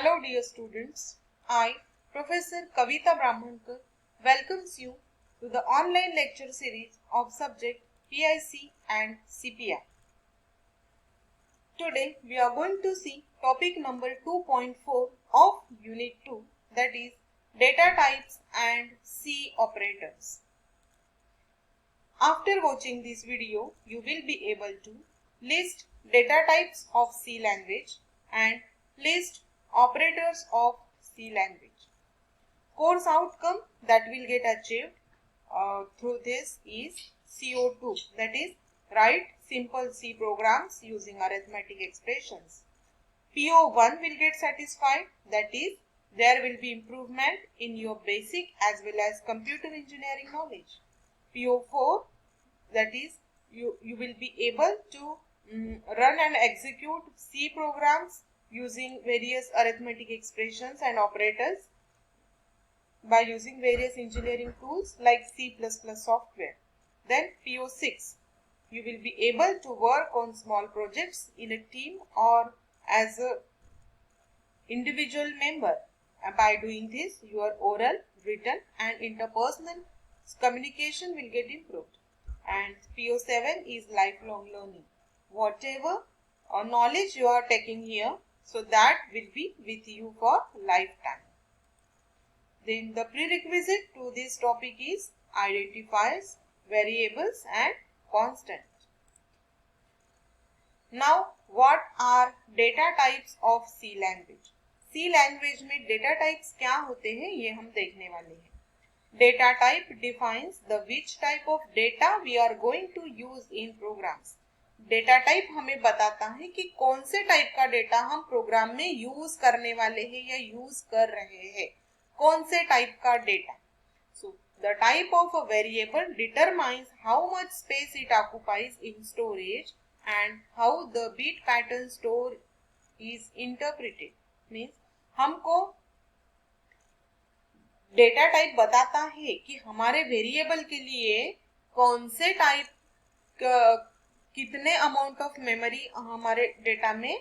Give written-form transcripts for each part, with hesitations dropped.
Hello dear students, I, Professor Kavita Brahmankar, welcomes you to the online lecture series of subject PIC and CPI. Today we are going to see topic number 2.4 of Unit 2, that is data types and C operators. After watching this video, you will be able to list data types of C language and list operators of C language. Course outcome that will get achieved through this is CO2, that is write simple C programs using arithmetic expressions. PO1 will get satisfied, that is there will be improvement in your basic as well as computer engineering knowledge. PO4, that is you will be able to run and execute C programs using various arithmetic expressions and operators by using various engineering tools like C++ software. Then PO6, you will be able to work on small projects in a team or as a individual member. By doing this, your oral, written and interpersonal communication will get improved. And PO7 is lifelong learning. Whatever knowledge you are taking here, so that will be with you for lifetime. Then the prerequisite to this topic is identifiers, variables and constant. Now what are data types of C language? C language में data types क्या होते हैं ये हम देखने वाले हैं. Data type defines the which type of data we are going to use in programs. Data type हमें बताता है कि कौन से टाइप का डेटा हम प्रोग्राम में यूज करने वाले हैं या यूज कर रहे हैं. कौन से टाइप का data. So the type of a variable determines how much space it occupies in storage and how the bit pattern store is interpreted. Means हमको डेटा टाइप बताता है कि हमारे वेरिएबल के लिए कौन से टाइप कितने अमाउंट ऑफ मेमोरी हमारे डेटा में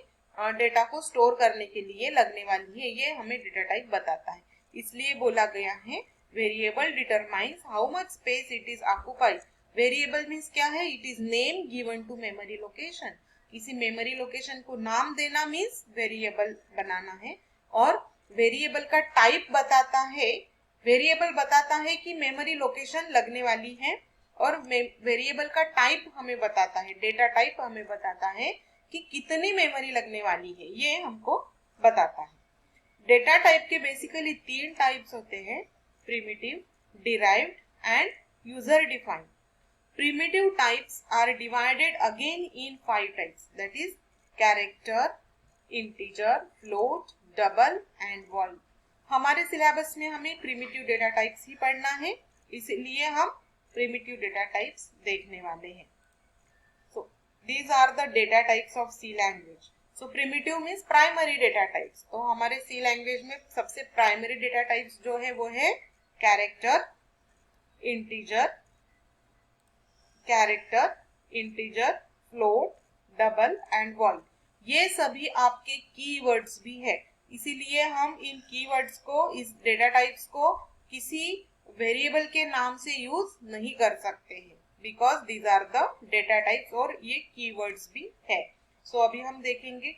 डेटा को स्टोर करने के लिए लगने वाली है, ये हमें डेटा टाइप बताता है. इसलिए बोला गया है variable determines how much space it is occupied. Variable means क्या है? It is name given to memory location. किसी मेमोरी लोकेशन को नाम देना मीन्स वेरिएबल बनाना है. और वेरिएबल का टाइप बताता है, वेरिएबल बताता है कि मेमोरी लोकेशन लगने वाली है और वेरिएबल का टाइप हमें बताता है, डेटा टाइप हमें बताता है कि कितनी मेमोरी लगने वाली है, ये हमको बताता है. डेटा टाइप के बेसिकली 3 टाइप्स होते हैं, primitive, derived and user defined. Primitive types are divided again in 5 types, that is character, integer, float, double and vol. हमारे सिलेबस में हमें प्रिमिटिव डेटा टाइप्स ही पढ़ना है, इसलिए हम प्रिमिटिव डेटा टाइप्स देखने वाले हैं. So these are the data types of C language. So primitive means primary data types. तो हमारे C language में सबसे प्राइमरी डेटा टाइप्स जो है वो है character, integer, float, double and wall. ये सभी आपके कीवर्ड्स भी है, इसीलिए हम इन कीवर्ड्स को, इस डेटा टाइप्स को किसी वेरिएबल के नाम से यूज नहीं कर सकते हैं, because these are the data types और ये कीवर्ड्स भी है. सो अभी हम देखेंगे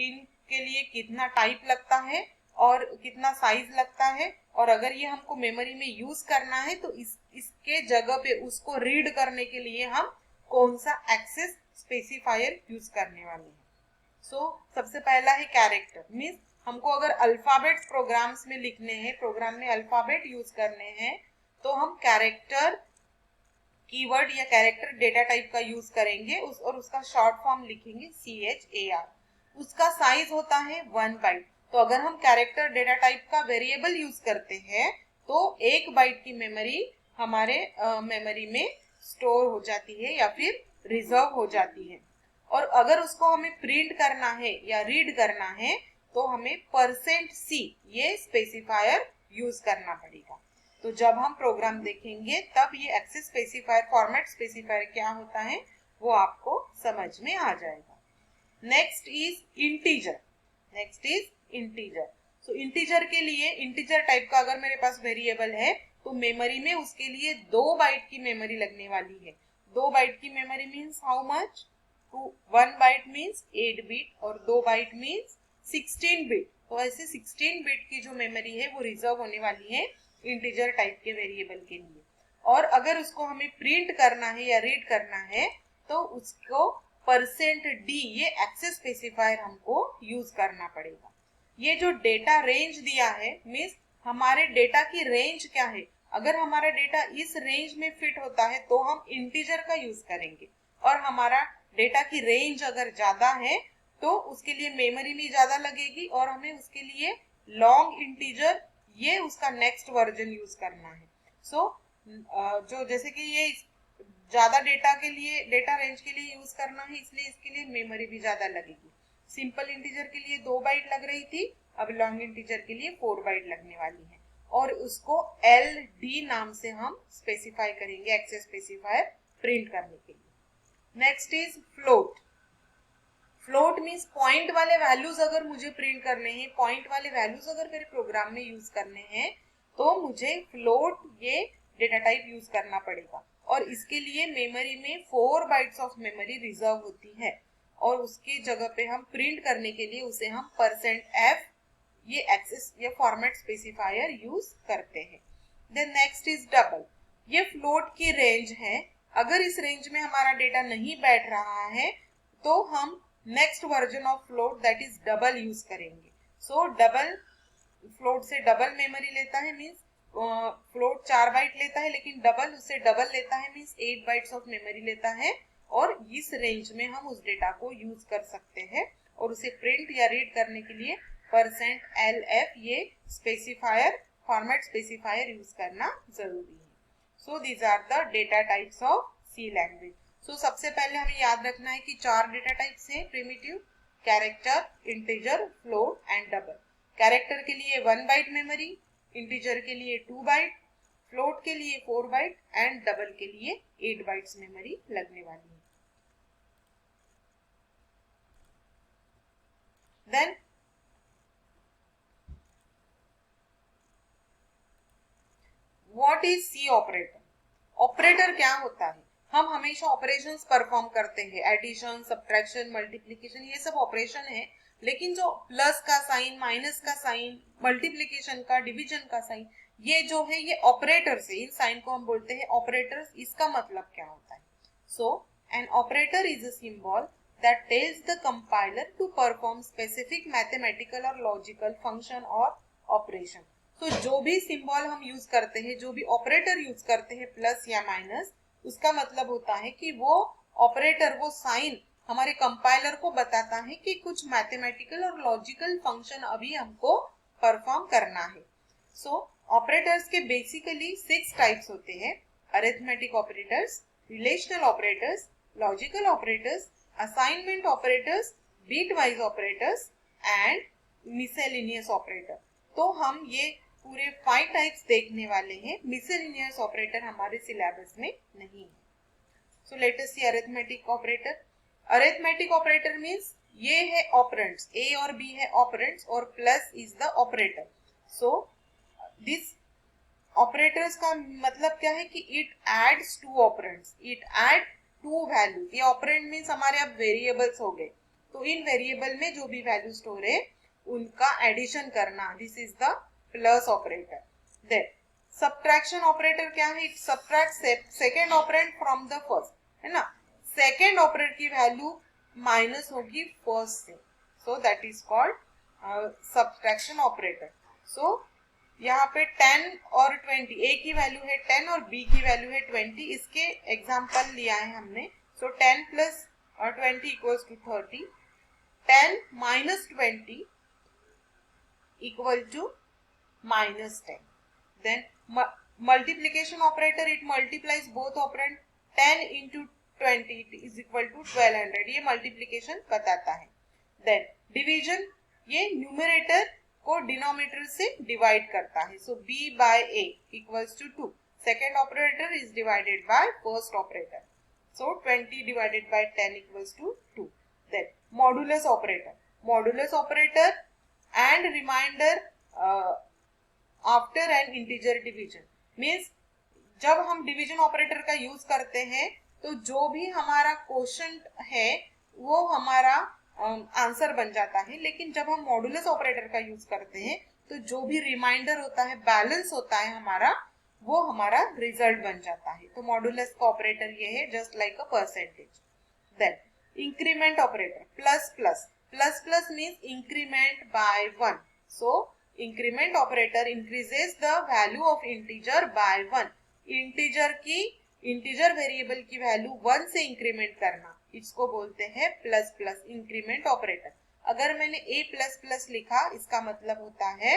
इनके लिए कितना टाइप लगता है और कितना साइज लगता है, और अगर ये हमको मेमोरी में यूज करना है तो इसके जगह पे उसको रीड करने के लिए हम कौन सा एक्सेस स्पेसिफायर यूज करने वाले हैं. सो सबसे पहला है कैरेक्टर. मीन्स हमको अगर अल्फाबेट्स प्रोग्राम्स में लिखने हैं, प्रोग्राम में अल्फाबेट यूज करने हैं, तो हम कैरेक्टर कीवर्ड या कैरेक्टर डेटा टाइप का यूज करेंगे और उसका शॉर्ट फॉर्म लिखेंगे CHAR. उसका साइज होता है 1 बाइट. तो अगर हम कैरेक्टर डेटा टाइप का वेरिएबल यूज करते हैं तो 1 बाइट की मेमोरी हमारे मेमोरी में स्टोर हो जाती है या फिर रिजर्व हो जाती है. और अगर उसको हमें प्रिंट करना है या रीड करना है तो हमें %C ये स्पेसिफायर यूज करना पड़ेगा. तो जब हम प्रोग्राम देखेंगे तब ये एक्सेस स्पेसिफायर, फॉर्मेट स्पेसिफायर क्या होता है वो आपको समझ में आ जाएगा. Next is integer. Next is integer. So integer के लिए, इंटीजर टाइप का अगर मेरे पास वेरिएबल है तो मेमोरी में उसके लिए 2 बाइट की मेमोरी लगने वाली है। 2 बाइट की memory means how much? 1 byte means 8 bit और 2 बाइट मीन्स 16 बिट। तो ऐसे 16 बिट की जो मेमोरी है वो रिजर्व होने वाली है इंटीजर टाइप के वेरिएबल के लिए। और अगर उसको हमें प्रिंट करना है या रीड करना है तो उसको %d ये एक्सेस स्पेसिफायर हमको यूज करना पड़ेगा। ये जो डेटा रेंज दिया है मीन्स हमारे डेटा की रेंज क्या है। अगर हमारा डेटा इस रेंज में फिट होता है तो हम इंटीजर का यूज करेंगे, और हमारा डेटा की रेंज अगर ज्यादा है तो उसके लिए मेमोरी भी ज्यादा लगेगी और हमें उसके लिए लॉन्ग इंटीजर ये उसका नेक्स्ट वर्जन यूज करना है। सो जो जैसे कि ये ज्यादा डेटा के लिए, डेटा रेंज के लिए यूज करना है, इसलिए इसके लिए मेमोरी भी ज्यादा लगेगी। सिंपल इंटीजर के लिए 2 बाइट लग रही थी, अब लॉन्ग इंटीजर के लिए 4 बाइट लगने वाली है, और उसको LD नाम से हम स्पेसिफाई करेंगे एक्सेस स्पेसिफायर प्रिंट करने के लिए। Next is float. Float means point वाले वैल्यूज अगर मुझे प्रिंट करने हैं, पॉइंट वाले वैल्यूज अगर मेरे प्रोग्राम में यूज करने हैं तो मुझे फ्लोट ये डेटा टाइप यूज करना पड़ेगा, और इसके लिए मेमोरी में 4 बाइट्स ऑफ मेमोरी रिजर्व होती है, और उसकी जगह पे हम प्रिंट करने के लिए उसे हम %f ये एक्सेस ये फॉर्मेट स्पेसिफायर यूज करते हैं। Then next is double. ये फ्लोट की रेंज है, अगर इस रेंज में हमारा डेटा नहीं बैठ रहा है तो हम next version of float that is double use करेंगे। सो डबल फ्लोट से डबल मेमोरी लेता है, मीन्स फ्लोट 4 बाइट लेता है लेकिन डबल उससे डबल लेता है, मीन्स 8 बाइट्स ऑफ मेमोरी लेता है, और इस रेंज में हम उस डेटा को यूज कर सकते हैं, और उसे प्रिंट या रीड करने के लिए %lf ये स्पेसिफायर फॉर्मेट स्पेसिफायर यूज करना जरूरी है। So these are the data types of C language. So सबसे पहले हमें याद रखना है कि 4 डेटा टाइप्स हैं primitive, character, integer, float and double. Character के लिए 1 बाइट मेमोरी, इंटीजर के लिए 2 बाइट, फ्लोट के लिए 4 बाइट एंड डबल के लिए 8 बाइट्स मेमोरी लगने वाली है। Then what is C operator? Operator क्या होता है? हम हमेशा ऑपरेशंस परफॉर्म करते हैं, एडिशन, सब्ट्रैक्शन, मल्टीप्लिकेशन, ये सब ऑपरेशन है, लेकिन जो प्लस का साइन, माइनस का साइन, मल्टीप्लिकेशन का, डिवीजन का साइन, ये जो है ये ऑपरेटर्स है, इन साइन को हम बोलते हैं ऑपरेटर्स। इसका मतलब क्या होता है? So an operator is a symbol that tells the compiler to perform specific mathematical or logical function or operation। तो जो भी सिंबल हम यूज करते हैं, जो भी ऑपरेटर यूज करते हैं प्लस या माइनस, उसका मतलब होता है कि वो ऑपरेटर, वो साइन हमारे कंपाइलर को बताता है कि कुछ मैथमेटिकल और लॉजिकल फंक्शन अभी हमको परफॉर्म करना है। सो ऑपरेटर्स के बेसिकली 6 टाइप्स होते हैं: arithmetic operators, relational operators, logical operators, assignment operators, bitwise operators and miscellaneous operator. तो हम ये पूरे 5 टाइप्स देखने वाले हैं। मिसेलेनियस ऑपरेटर हमारे सिलेबस में नहीं है। So let us see arithmetic operator. Arithmetic operator means ये है ऑपरेंड्स, ए और बी है ऑपरेंड्स और plus is the operator. So this operators का मतलब क्या है कि it adds 2 operands, it add 2 value. ये ऑपरेंड मीन्स हमारे अब वेरिएबल्स हो गए, तो इन वेरिएबल में जो भी वैल्यू स्टोर है उनका एडिशन करना, this is the plus operator. Then subtraction operator क्या है? It subtract second operand from the first, है ना। सेकेंड ऑपरेंड की वैल्यू माइनस होगी फर्स्ट से, so that is called subtraction operator. So यहाँ पे 10 और 20, ए की वैल्यू है 10 और बी की वैल्यू है 20, इसके एग्जाम्पल लिया है हमने। So 10 plus 20 equals to 30, 10 minus 20 equal to -10। Then multiplication operator, it multiplies both operand, 10 into 20 is equal to 1200, ये मल्टीप्लीकेशन बताता है। देन डिवीजन, ये न्यूमरेटर को डिनोमिनेटर से डिवाइड करता है। So b by a equals to 2, second operator is divided by first operator, so 20 divided by 10 equals to 2। Then modulus operator, modulus operator and reminder after an integer division. Means जब हम division operator का use करते हैं तो जो भी हमारा quotient है वो हमारा आंसर बन जाता है, लेकिन जब हम मॉडुलस ऑपरेटर का यूज करते हैं तो जो भी रिमाइंडर होता है, बैलेंस होता है हमारा, वो हमारा रिजल्ट बन जाता है. तो मॉडुलस का ऑपरेटर ये है, just like a percentage. Then increment operator, plus plus. Plus plus means increment by 1. So increment operator increases the value of integer by 1. Integer variable की वैल्यू 1 से इंक्रीमेंट करना, इसको बोलते हैं प्लस प्लस इंक्रीमेंट ऑपरेटर. अगर मैंने a plus plus लिखा, इसका मतलब होता है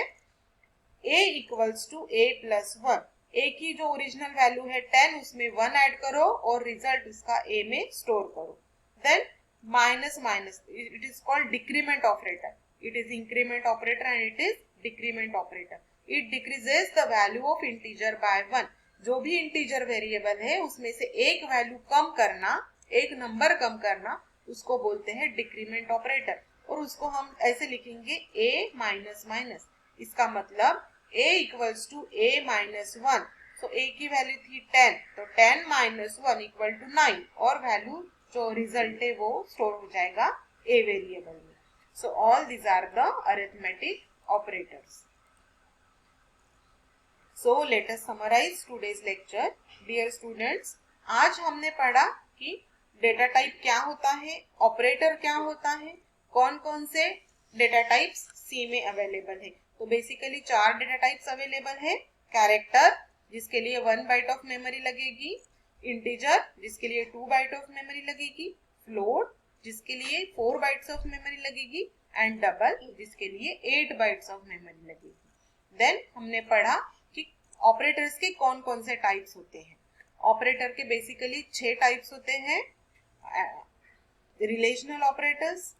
a equals to a plus 1. a की जो ओरिजिनल वैल्यू है 10, उसमें 1 ऐड करो और रिजल्ट उसका a में स्टोर करो. Then minus minus, it is called decrement operator. It is increment operator and it is decrement operator. It decreases the value of integer by 1. जो भी इंटीजर वेरिएबल है उसमें से एक वैल्यू कम करना, एक नंबर कम करना, उसको बोलते हैं डिक्रीमेंट ऑपरेटर. और उसको हम ऐसे लिखेंगे a माइनस माइनस. इसका मतलब a equals to a minus 1. So a की वैल्यू थी 10, तो 10 माइनस 1 इक्वल टू 9, और वैल्यू जो रिजल्ट है वो स्टोर हो जाएगा a वेरिएबल में. So all these are the arithmetic operators. So let us summarize today's lecture. Dear students, आज हमने पढ़ा कि डेटा टाइप क्या होता है, ऑपरेटर क्या होता है, कौन कौन से डेटा टाइप्स सी में अवेलेबल है. तो बेसिकली 4 डेटा टाइप्स अवेलेबल है. कैरेक्टर, जिसके लिए 1 बाइट ऑफ मेमोरी लगेगी. इंटीजर, जिसके लिए 2 बाइट ऑफ मेमोरी लगेगी. फ्लोट, जिसके लिए 4 बाइट्स ऑफ मेमोरी लगेगी. एंड डबल, जिसके लिए 8 बाइट्स ऑफ मेमोरी लगेगी. देन हमने पढ़ा कि ऑपरेटर्स के कौन कौन से टाइप्स होते हैं. ऑपरेटर के बेसिकली 6 टाइप्स होते हैं. Relational operators,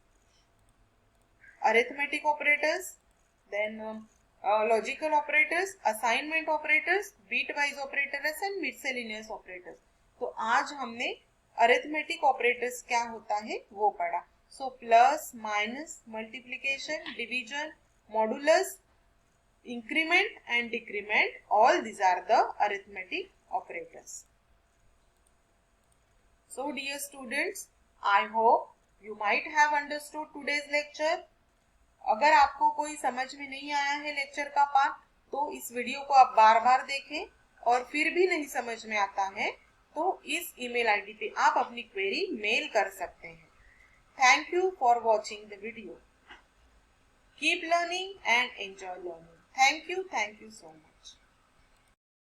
arithmetic operators, then logical operators, assignment operators, bitwise operators and miscellaneous operators. तो आज हमने अरिथमेटिक ऑपरेटर्स क्या होता है वो पढ़ा. So plus, minus, multiplication, division, modulus, increment and decrement, all these are the arithmetic operators. So dear students, I hope you might have understood today's lecture. अगर आपको कोई समझ में नहीं आया है लेक्चर का पार्ट, तो इस वीडियो को आप बार बार देखें, और फिर भी नहीं समझ में आता है तो इस ईमेल आईडी पे आप अपनी क्वेरी मेल कर सकते हैं. Thank you for watching the video. Keep learning and enjoy learning. Thank you so much.